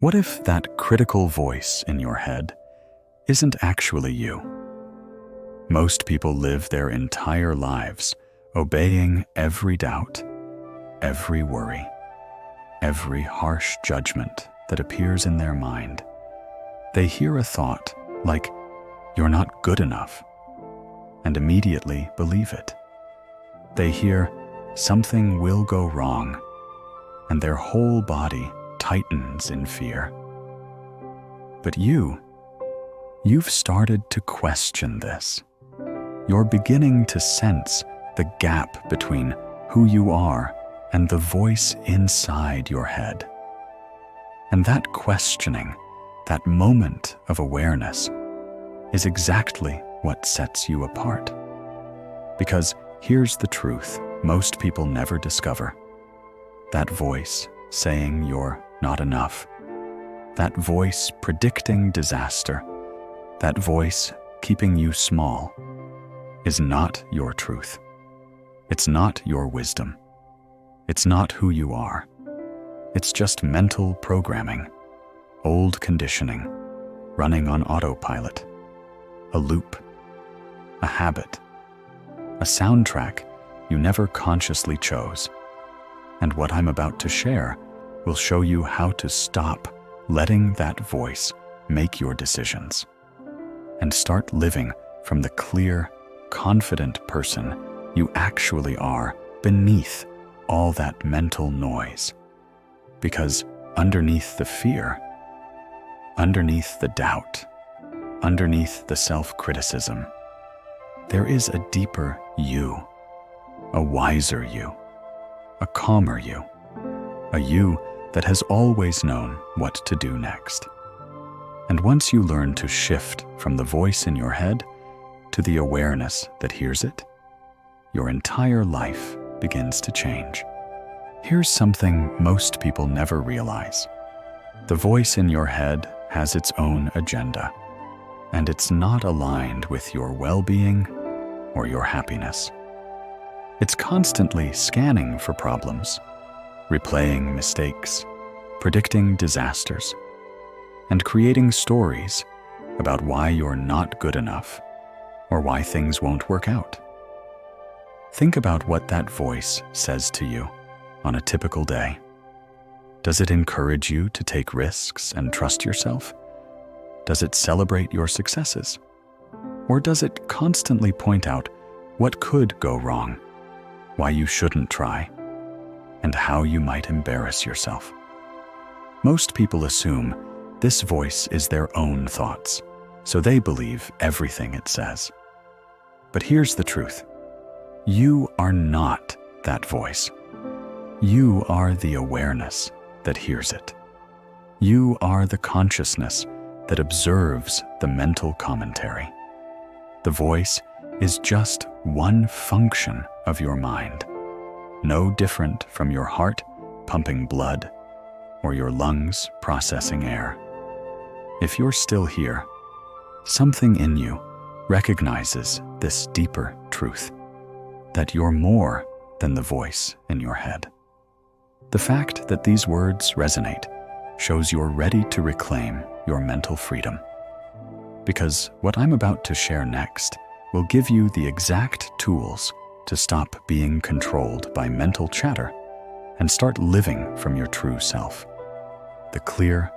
What if that critical voice in your head isn't actually you? Most people live their entire lives obeying every doubt, every worry, every harsh judgment that appears in their mind. They hear a thought like, "You're not good enough," and immediately believe it. They hear, "Something will go wrong," and their whole body tightens in fear. But you've started to question this. You're beginning to sense the gap between who you are and the voice inside your head. And that questioning, that moment of awareness, is exactly what sets you apart. Because here's the truth most people never discover. That voice saying you're not enough, that voice predicting disaster, that voice keeping you small, is not your truth. It's not your wisdom. It's not who you are. It's just mental programming, old conditioning, running on autopilot, a loop, a habit, a soundtrack you never consciously chose. And what I'm about to share will show you how to stop letting that voice make your decisions and start living from the clear, confident person you actually are beneath all that mental noise. Because underneath the fear, underneath the doubt, underneath the self-criticism, there is a deeper you, a wiser you, a calmer you, a you that has always known what to do next. And once you learn to shift from the voice in your head to the awareness that hears it, your entire life begins to change. Here's something most people never realize. The voice in your head has its own agenda, and it's not aligned with your well-being or your happiness. It's constantly scanning for problems, replaying mistakes, predicting disasters, and creating stories about why you're not good enough or why things won't work out. Think about what that voice says to you on a typical day. Does it encourage you to take risks and trust yourself? Does it celebrate your successes? Or does it constantly point out what could go wrong, why you shouldn't try, and how you might embarrass yourself? Most people assume this voice is their own thoughts, so they believe everything it says. But here's the truth. You are not that voice. You are the awareness that hears it. You are the consciousness that observes the mental commentary. The voice is just one function of your mind, no different from your heart pumping blood or your lungs processing air. If you're still here, something in you recognizes this deeper truth, that you're more than the voice in your head. The fact that these words resonate shows you're ready to reclaim your mental freedom. Because what I'm about to share next will give you the exact tools to stop being controlled by mental chatter and start living from your true self. The clear,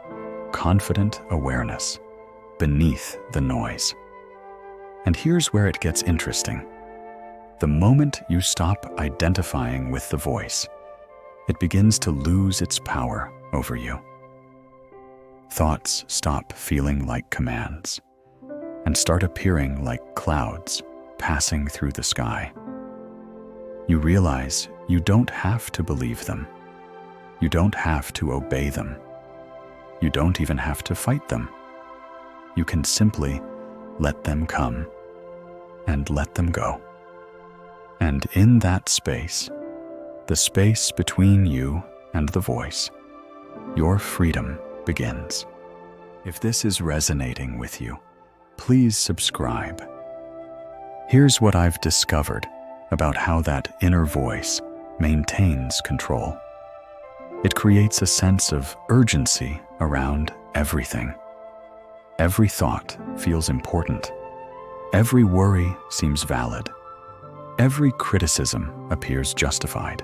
confident awareness beneath the noise. And here's where it gets interesting. The moment you stop identifying with the voice, it begins to lose its power over you. Thoughts stop feeling like commands and start appearing like clouds passing through the sky. You realize you don't have to believe them. You don't have to obey them. You don't even have to fight them. You can simply let them come and let them go. And in that space, the space between you and the voice, your freedom begins. If this is resonating with you, please subscribe. Here's what I've discovered about how that inner voice maintains control. It creates a sense of urgency around everything. Every thought feels important. Every worry seems valid. Every criticism appears justified.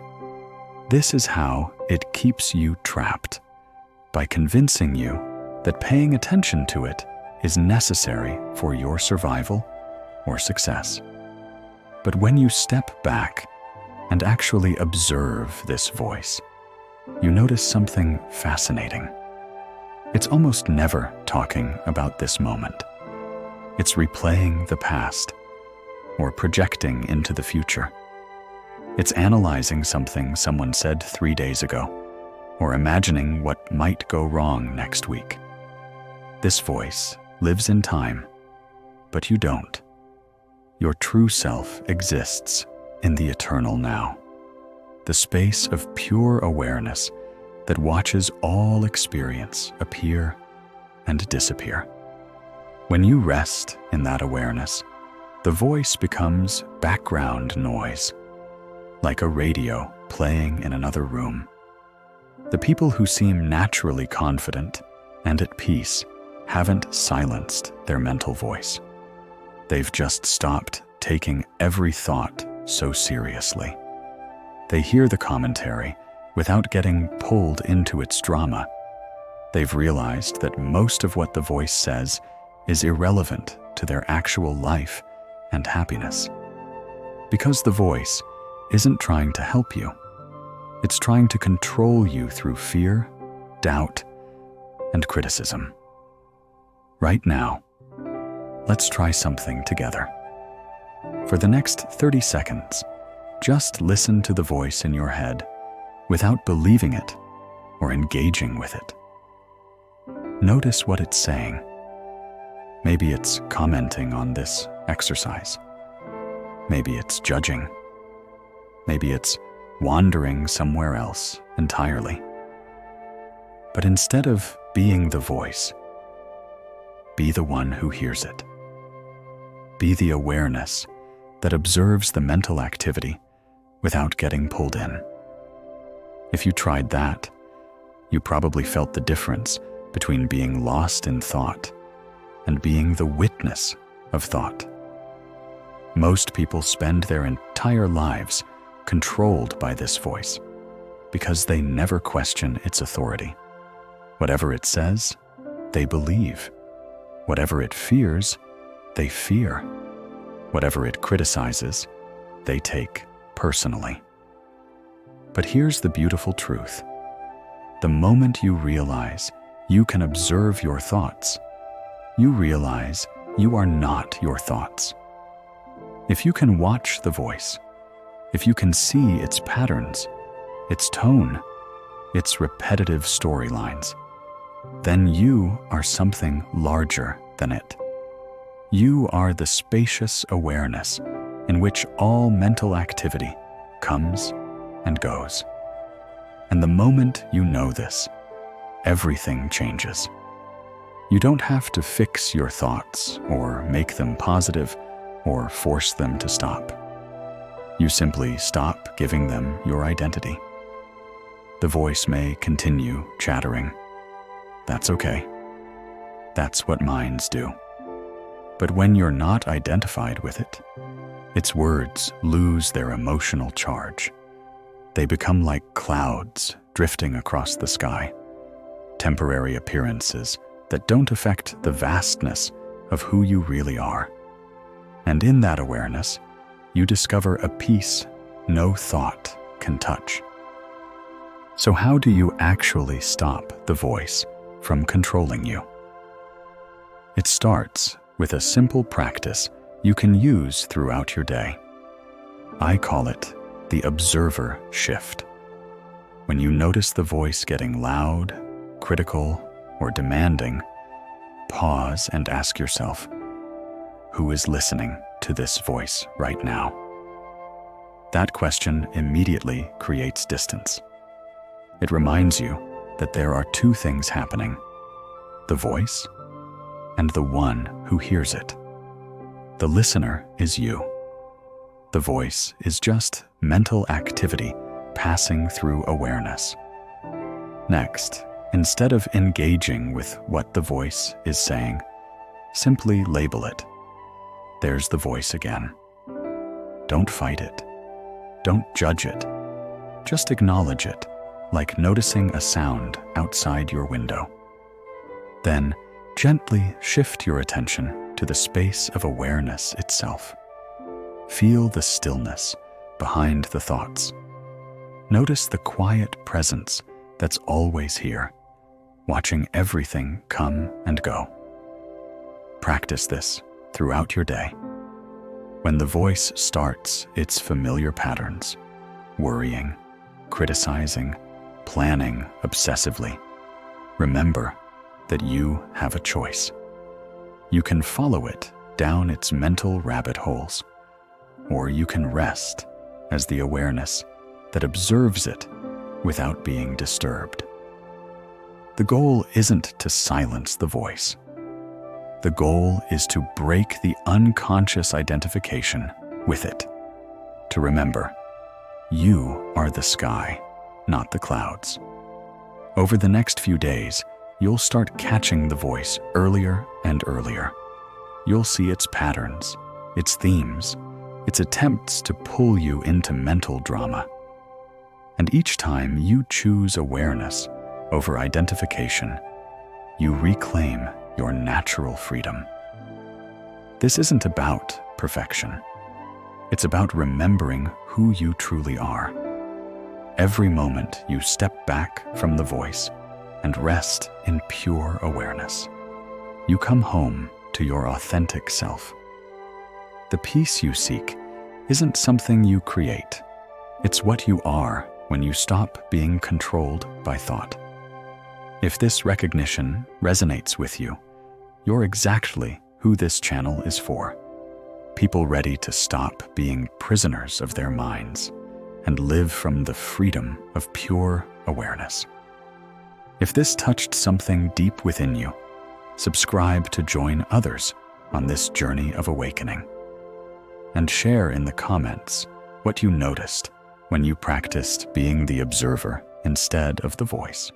This is how it keeps you trapped, by convincing you that paying attention to it is necessary for your survival or success. But when you step back and actually observe this voice, you notice something fascinating. It's almost never talking about this moment. It's replaying the past or projecting into the future. It's analyzing something someone said 3 days ago or imagining what might go wrong next week. This voice lives in time, but you don't. Your true self exists in the eternal now, the space of pure awareness that watches all experience appear and disappear. When you rest in that awareness, the voice becomes background noise, like a radio playing in another room. The people who seem naturally confident and at peace haven't silenced their mental voice. They've just stopped taking every thought so seriously. They hear the commentary without getting pulled into its drama. They've realized that most of what the voice says is irrelevant to their actual life and happiness. Because the voice isn't trying to help you. It's trying to control you through fear, doubt, and criticism. Right now, let's try something together. For the next 30 seconds, just listen to the voice in your head without believing it or engaging with it. Notice what it's saying. Maybe it's commenting on this exercise. Maybe it's judging. Maybe it's wandering somewhere else entirely. But instead of being the voice, be the one who hears it. Be the awareness that observes the mental activity without getting pulled in. If you tried that, you probably felt the difference between being lost in thought and being the witness of thought. Most people spend their entire lives controlled by this voice because they never question its authority. Whatever it says, they believe. Whatever it fears, they fear. Whatever it criticizes, they take personally. But here's the beautiful truth. The moment you realize you can observe your thoughts, you realize you are not your thoughts. If you can watch the voice, if you can see its patterns, its tone, its repetitive storylines, then you are something larger than it. You are the spacious awareness in which all mental activity comes and goes. And the moment you know this, everything changes. You don't have to fix your thoughts or make them positive or force them to stop. You simply stop giving them your identity. The voice may continue chattering. That's okay. That's what minds do. But when you're not identified with it, its words lose their emotional charge. They become like clouds drifting across the sky, temporary appearances that don't affect the vastness of who you really are. And in that awareness, you discover a peace no thought can touch. So how do you actually stop the voice from controlling you? It starts with a simple practice you can use throughout your day. I call it the observer shift. When you notice the voice getting loud, critical, or demanding, pause and ask yourself, who is listening to this voice right now? That question immediately creates distance. It reminds you that there are two things happening: the voice and the one who hears it. The listener is you. The voice is just mental activity passing through awareness. Next, instead of engaging with what the voice is saying, simply label it. There's the voice again. Don't fight it. Don't judge it. Just acknowledge it, like noticing a sound outside your window. Then, gently shift your attention to the space of awareness itself. Feel the stillness behind the thoughts. Notice the quiet presence that's always here, watching everything come and go. Practice this throughout your day. When the voice starts its familiar patterns, worrying, criticizing, planning obsessively, remember that you have a choice. You can follow it down its mental rabbit holes, or you can rest as the awareness that observes it without being disturbed. The goal isn't to silence the voice. The goal is to break the unconscious identification with it. To remember, you are the sky, not the clouds. Over the next few days, you'll start catching the voice earlier and earlier. You'll see its patterns, its themes, its attempts to pull you into mental drama. And each time you choose awareness over identification, you reclaim your natural freedom. This isn't about perfection. It's about remembering who you truly are. Every moment you step back from the voice and rest in pure awareness, you come home to your authentic self. The peace you seek isn't something you create. It's what you are when you stop being controlled by thought. If this recognition resonates with you, you're exactly who this channel is for. People ready to stop being prisoners of their minds and live from the freedom of pure awareness. If this touched something deep within you, subscribe to join others on this journey of awakening. And share in the comments what you noticed when you practiced being the observer instead of the voice.